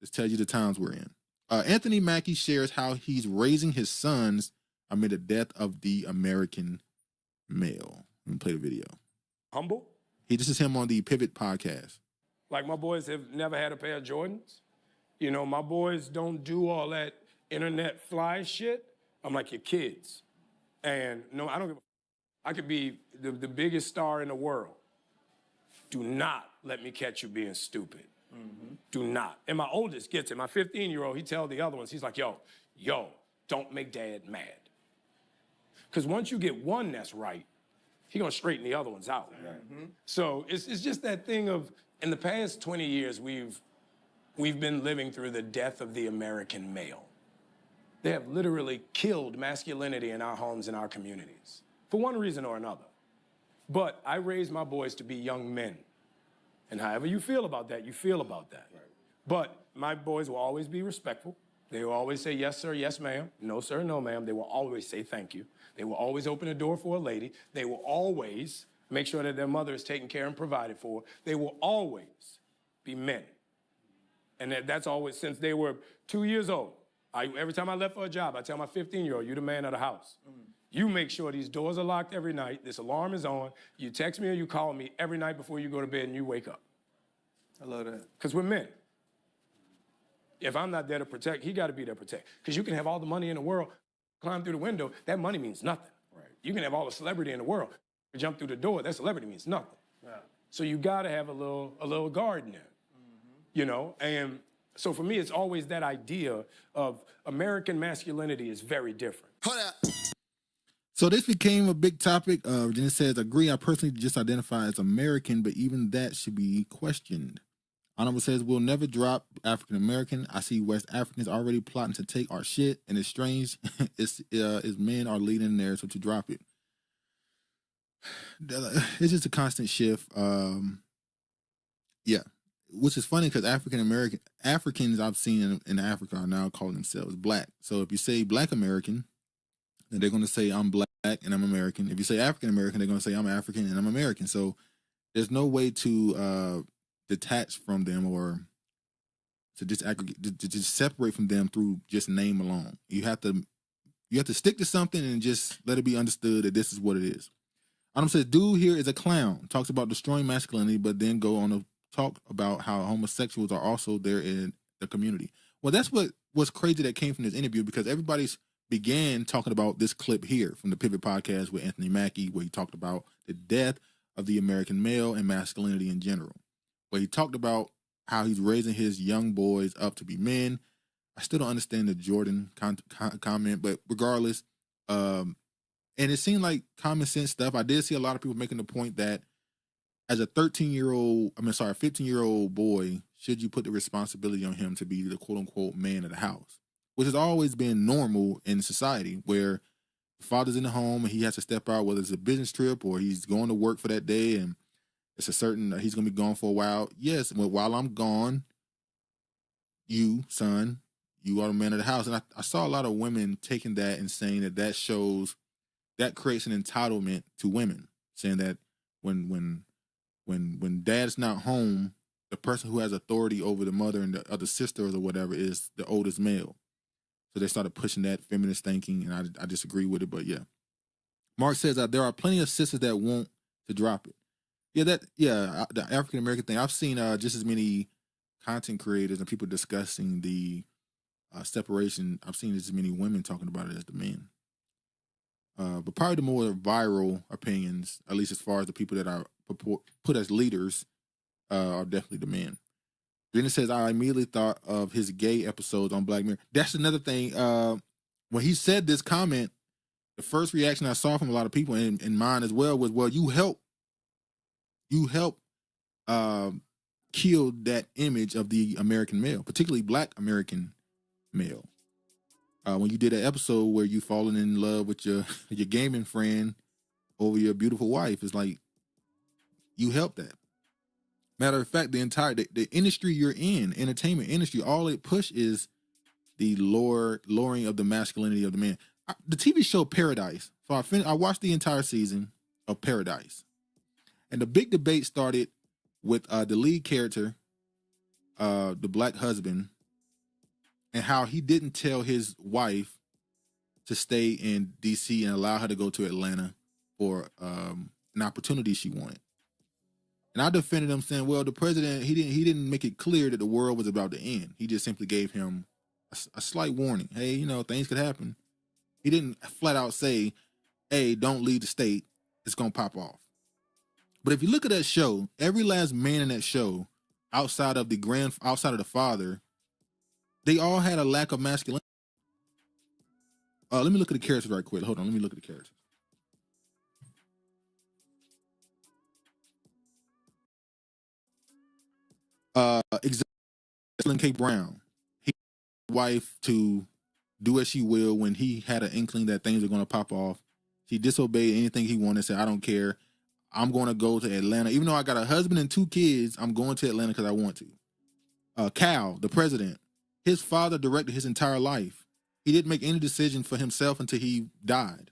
This tells you the times we're in. Anthony Mackie shares how he's raising his sons amid the death of the American male. Let me play the video. Humble? This is him on the Pivot podcast. Like, my boys have never had a pair of Jordans. You know, my boys don't do all that internet fly shit. I'm like, your kids. And no, I don't give a I could be the biggest star in the world. Do not let me catch you being stupid. Mm-hmm. Do not. And my oldest gets it. My 15-year-old, he tells the other ones, he's like, yo, don't make dad mad. Because once you get one that's right, he gonna straighten the other ones out. Mm-hmm. So it's just that thing of, in the past 20 years, we've been living through the death of the American male. They have literally killed masculinity in our homes and our communities, for one reason or another. But I raised my boys to be young men. And however you feel about that, you feel about that. Right. But my boys will always be respectful. They will always say, yes, sir, yes, ma'am. No, sir, no, ma'am. They will always say thank you. They will always open the door for a lady. They will always make sure that their mother is taken care and provided for. They will always be men. And that's always, since they were 2 years old. Every time I left for a job, I tell my 15-year-old, you're the man of the house. You make sure these doors are locked every night, this alarm is on, you text me or you call me every night before you go to bed and you wake up. I love that. Because we're men. If I'm not there to protect, he got to be there to protect. Because you can have all the money in the world, climb through the window, that money means nothing. Right. You can have all the celebrity in the world, jump through the door, that celebrity means nothing. Yeah. So you got to have a little guard in there, you know? And so for me, it's always that idea of American masculinity is very different. Hold up. So this became a big topic. Virginia says, agree, I personally just identify as American, but even that should be questioned. Honorable says, we'll never drop African American. I see West Africans already plotting to take our shit, and it's strange is men are leading there, so to drop it. It's just a constant shift. Yeah. Which is funny because Africans I've seen in Africa are now calling themselves black. So if you say black American, then they're going to say I'm black and I'm American. If you say African American, they're going to say I'm African and I'm American. So there's no way to detach from them or to just just separate from them through just name alone. You have to stick to something and just let it be understood that this is what it is. Adam says, dude here is a clown. Talks about destroying masculinity, but then go on to talk about how homosexuals are also there in the community. Well, that's what's crazy that came from this interview, because everybody's began talking about this clip here from the Pivot podcast with Anthony Mackie, where he talked about the death of the American male and masculinity in general. Where he talked about how he's raising his young boys up to be men. I still don't understand the Jordan comment, but regardless, and it seemed like common sense stuff. I did see a lot of people making the point that as a 15-year-old boy, should you put the responsibility on him to be the quote-unquote man of the house? Which has always been normal in society, where the father's in the home and he has to step out, whether it's a business trip or he's going to work for that day and it's a certain, he's going to be gone for a while. Yes, while I'm gone, you, son, you are the man of the house. And I saw a lot of women taking that and saying that creates an entitlement to women, saying that when dad's not home, the person who has authority over the mother and the other sisters or whatever is the oldest male. So they started pushing that feminist thinking, and I disagree with it, but yeah. Mark says there are plenty of sisters that want to drop it. The African-American thing. I've seen just as many content creators and people discussing the separation. I've seen as many women talking about it as the men. But probably the more viral opinions, at least as far as the people that are put as leaders, are definitely the men. Jenna says, I immediately thought of his gay episodes on Black Mirror. That's another thing. When he said this comment, the first reaction I saw from a lot of people, and mine as well, was, well, you help kill that image of the American male, particularly Black American male. When you did an episode where you falling in love with your gaming friend over your beautiful wife, it's like you help that. Matter of fact, the industry you're in, entertainment industry, all it push is the lowering of the masculinity of the man. The TV show Paradise. So I watched the entire season of Paradise, and the big debate started with the lead character, the black husband, and how he didn't tell his wife to stay in D.C. and allow her to go to Atlanta for an opportunity she wanted. And I defended him, saying, well, the president, he didn't make it clear that the world was about to end. He just simply gave him a slight warning. Hey, you know, things could happen. He didn't flat out say, hey, don't leave the state. It's going to pop off. But if you look at that show, every last man in that show, outside of the father, they all had a lack of masculinity. Let me look at the characters right quick. Hold on, let me look at the characters. Exactly, K. Brown. He wife to do as she will when he had an inkling that things are going to pop off. She disobeyed anything he wanted, said, I don't care. I'm going to go to Atlanta. Even though I got a husband and 2 kids, I'm going to Atlanta because I want to. Cal, the president, his father directed his entire life. He didn't make any decision for himself until he died.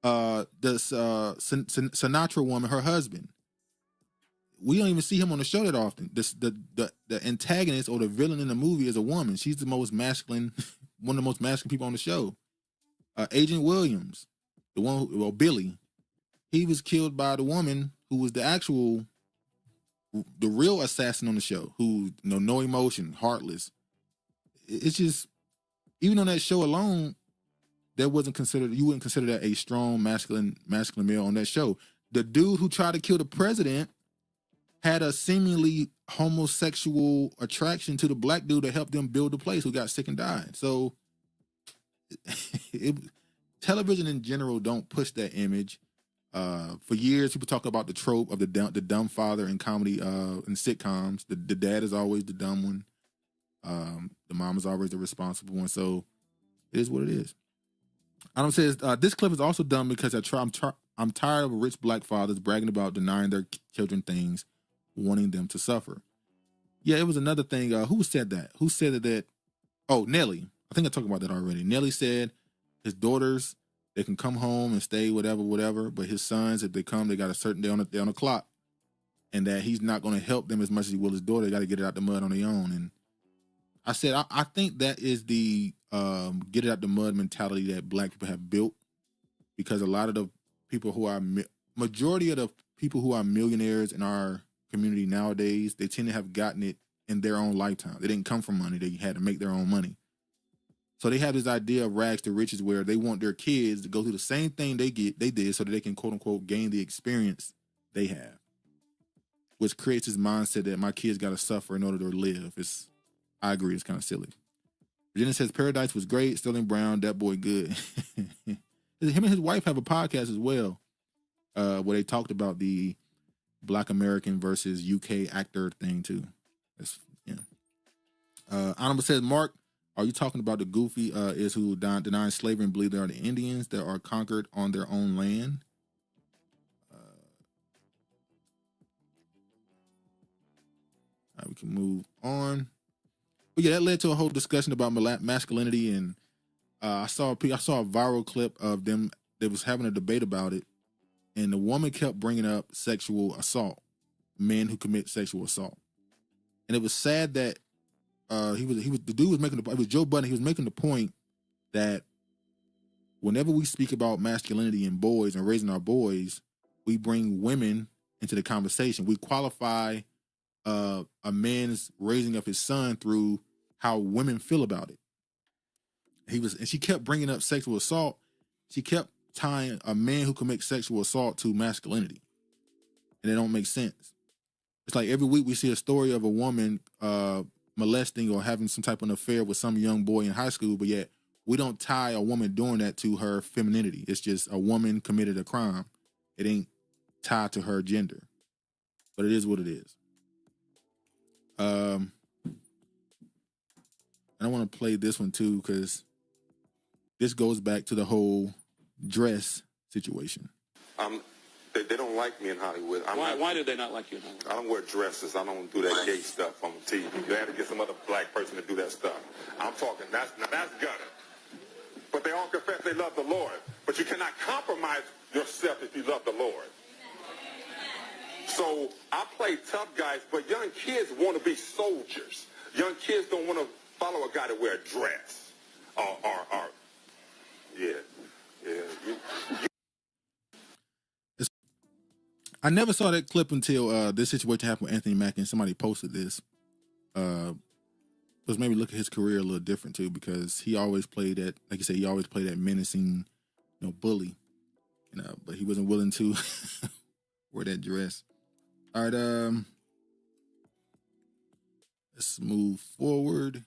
The Sinatra woman, her husband, we don't even see him on the show that often. The antagonist or the villain in the movie is a woman. She's the most masculine, one of the most masculine people on the show. Agent Williams, the one, Billy, he was killed by the woman who was the real assassin on the show, who, you know, no emotion, heartless. It's just, even on that show alone, you wouldn't consider that a strong masculine male on that show. The dude who tried to kill the president had a seemingly homosexual attraction to the black dude that helped them build the place, who got sick and died. So television in general don't push that image. For years, people talk about the trope of the dumb father in comedy in sitcoms. The dad is always the dumb one. The mom is always the responsible one. So it is what it is. Adam says, this clip is also dumb because I'm tired of rich black fathers bragging about denying their children things, wanting them to suffer. Yeah, it was another thing. Who said that? Who said that? Oh, Nelly. I think I talked about that already. Nelly said his daughters, they can come home and stay, whatever. But his sons, if they come, they got a certain day on the clock, and that he's not going to help them as much as he will his daughter. They got to get it out the mud on their own. And I said, I think that is the get it out the mud mentality that black people have built, because a lot of the people who are majority of the people who are millionaires in our community nowadays, they tend to have gotten it in their own lifetime. They didn't come from money. They had to make their own money. So they have this idea of rags to riches, where they want their kids to go through the same thing they did, so that they can, quote unquote, gain the experience they have, which creates this mindset that my kids got to suffer in order to live. I agree, it's kind of silly. Virginia says Paradise was great. Sterling Brown, that boy good. Him and his wife have a podcast as well, where they talked about the Black American versus UK actor thing too. Honorable says, Mark, are you talking about the goofy is who deny slavery and believe they are the Indians that are conquered on their own land? We can move on. But yeah, that led to a whole discussion about masculinity, and I saw a viral clip of them that was having a debate about it, and the woman kept bringing up sexual assault, men who commit sexual assault, and it was sad that it was Joe Budden. He was making the point that whenever we speak about masculinity in boys and raising our boys, we bring women into the conversation. We qualify a man's raising of his son through how women feel about it. And she kept bringing up sexual assault. She kept tying a man who commits sexual assault to masculinity, and it don't make sense. It's like every week we see a story of a woman molesting or having some type of affair with some young boy in high school, but yet we don't tie a woman doing that to her femininity. It's just a woman committed a crime. It ain't tied to her gender, but it is what it is. And I want to play this one too, because this goes back to the whole dress situation. They don't like me in Hollywood. Why do they not like you in Hollywood? I don't wear dresses. I don't do that gay stuff on TV. You have to get some other black person to do that stuff. I'm talking, that's gutter. But they all confess they love the Lord. But you cannot compromise yourself if you love the Lord. So I play tough guys, but young kids want to be soldiers. Young kids don't want to follow a got to wear a dress. Yeah. I never saw that clip until this situation happened with Anthony Mackie and somebody posted this. Because maybe look at his career a little different too, because he always played that, like you said, he always played that menacing, bully. But he wasn't willing to wear that dress. All right, let's move forward.